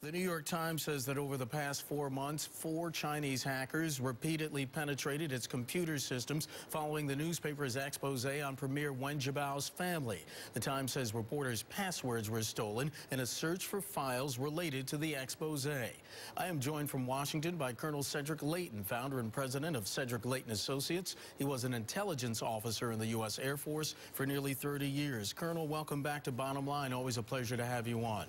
The New York Times says that over the past 4 months, 4 Chinese hackers repeatedly penetrated its computer systems following the newspaper's expose on Premier Wen Jiabao's family. The Times says reporters' passwords were stolen in a search for files related to the expose. I am joined from Washington by Colonel Cedric Leighton, founder and president of Cedric Leighton Associates. He was an intelligence officer in the U.S. Air Force for nearly 30 years. Colonel, welcome back to Bottom Line. Always a pleasure to have you on.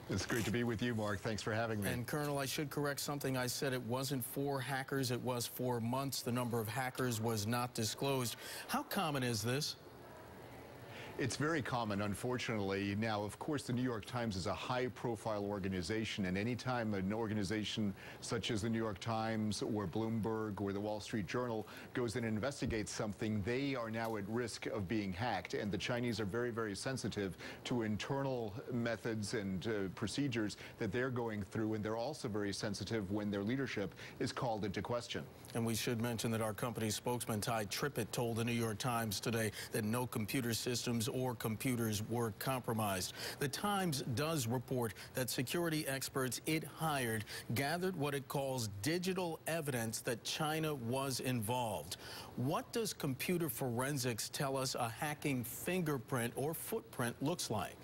It's great to be with you, Mark. Thanks for having me. And Colonel, I should correct something I said. It wasn't 4 hackers, it was 4 months. The number of hackers was not disclosed. How common is this? It's very common, unfortunately. Now, of course, the New York Times is a high-profile organization, and anytime an organization such as the New York Times or Bloomberg or the Wall Street Journal goes in and investigates something, they are now at risk of being hacked. And the Chinese are very, very sensitive to internal methods and procedures that they're going through, and they're also very sensitive when their leadership is called into question. And we should mention that our company's spokesman, Ty Trippett, told the New York Times today that no computer systems or computers were compromised. The Times does report that security experts it hired gathered what it calls digital evidence that China was involved. What does computer forensics tell us a hacking fingerprint or footprint looks like?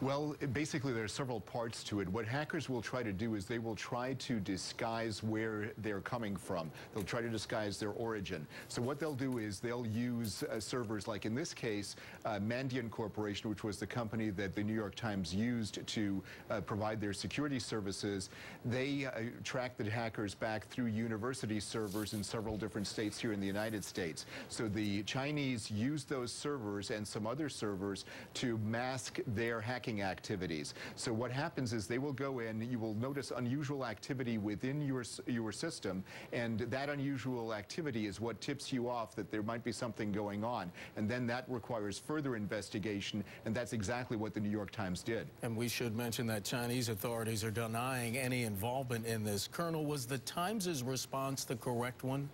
Well, basically, there are several parts to it. What hackers will try to do is they will try to disguise where they're coming from. They'll try to disguise their origin. So what they'll do is they'll use servers like, in this case, Mandiant Corporation, which was the company that the New York Times used to provide their security services. They tracked the hackers back through university servers in several different states here in the United States. So the Chinese used those servers and some other servers to mask their hacking activities. So what happens is they will go in, you will notice unusual activity within your system, and that unusual activity is what tips you off that there might be something going on. And then that requires further investigation, and that's exactly what the New York Times did. And we should mention that Chinese authorities are denying any involvement in this. Colonel, was the Times' response the correct one?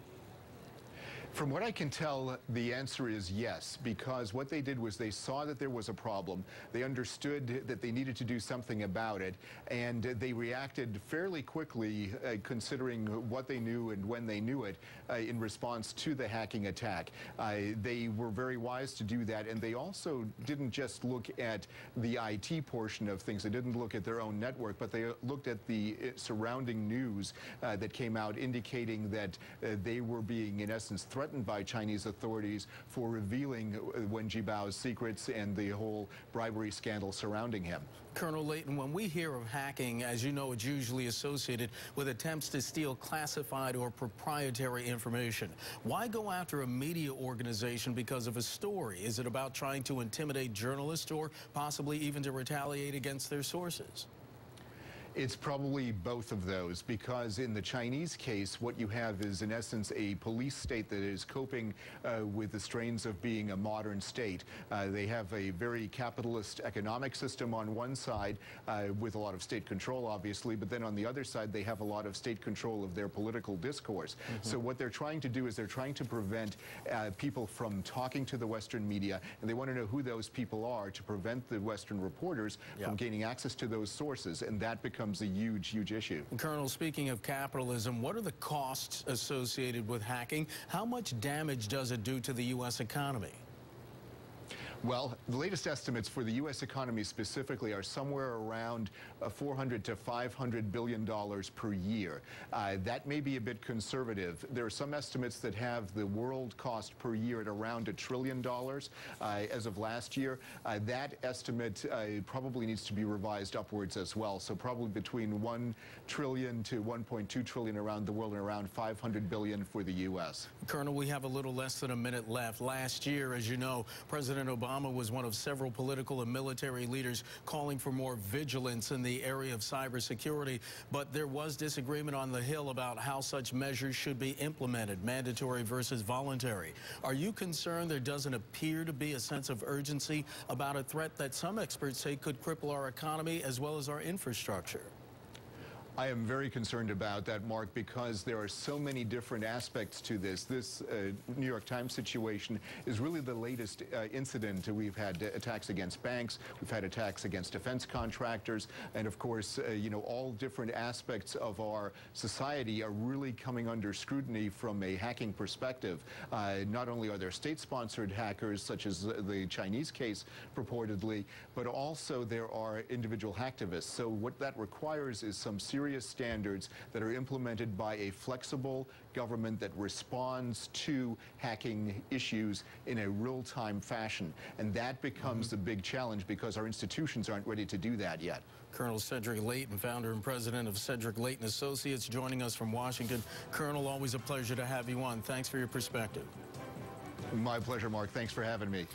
From what I can tell, the answer is yes, because what they did was they saw that there was a problem. They understood that they needed to do something about it, and they reacted fairly quickly, considering what they knew and when they knew it, in response to the hacking attack. They were very wise to do that, and they also didn't just look at the IT portion of things. They didn't look at their own network, but they looked at the surrounding news that came out, indicating that they were being, in essence, threatened by Chinese authorities for revealing Wen Jiabao's secrets and the whole bribery scandal surrounding him. Colonel Leighton, when we hear of hacking, as you know, it's usually associated with attempts to steal classified or proprietary information. Why go after a media organization because of a story? Is it about trying to intimidate journalists or possibly even to retaliate against their sources? It's probably both of those, because in the Chinese case, what you have is, in essence, a police state that is coping with the strains of being a modern state. They have a very capitalist economic system on one side, with a lot of state control, obviously, but then on the other side, they have a lot of state control of their political discourse. So what they're trying to do is they're trying to prevent people from talking to the Western media, and they want to know who those people are to prevent the Western reporters from gaining access to those sources, and that becomes a huge, huge issue. Colonel, speaking of capitalism, what are the costs associated with hacking? How much damage does it do to the U.S. economy? Well, the latest estimates for the U.S. economy specifically are somewhere around $400 to $500 billion per year. That may be a bit conservative. There are some estimates that have the world cost per year at around $1 trillion as of last year. That estimate probably needs to be revised upwards as well. So probably between $1 trillion to $1.2 trillion around the world, and around $500 billion for the U.S. Colonel, we have a little less than a minute left. Last year, as you know, President Obama was one of several political and military leaders calling for more vigilance in the area of cybersecurity, but there was disagreement on the Hill about how such measures should be implemented, mandatory versus voluntary. Are you concerned there doesn't appear to be a sense of urgency about a threat that some experts say could cripple our economy as well as our infrastructure? I am very concerned about that, Mark, because there are so many different aspects to this. This New York Times situation is really the latest incident. We've had attacks against banks, we've had attacks against defense contractors, and of course, all different aspects of our society are really coming under scrutiny from a hacking perspective. Not only are there state-sponsored hackers, such as the Chinese case purportedly, but also there are individual hacktivists. So what that requires is some serious standards that are implemented by a flexible government that responds to hacking issues in a real-time fashion. And that becomes the big challenge because our institutions aren't ready to do that yet. Colonel Cedric Leighton, founder and president of Cedric Leighton Associates, joining us from Washington. Colonel, always a pleasure to have you on. Thanks for your perspective. My pleasure, Mark. Thanks for having me.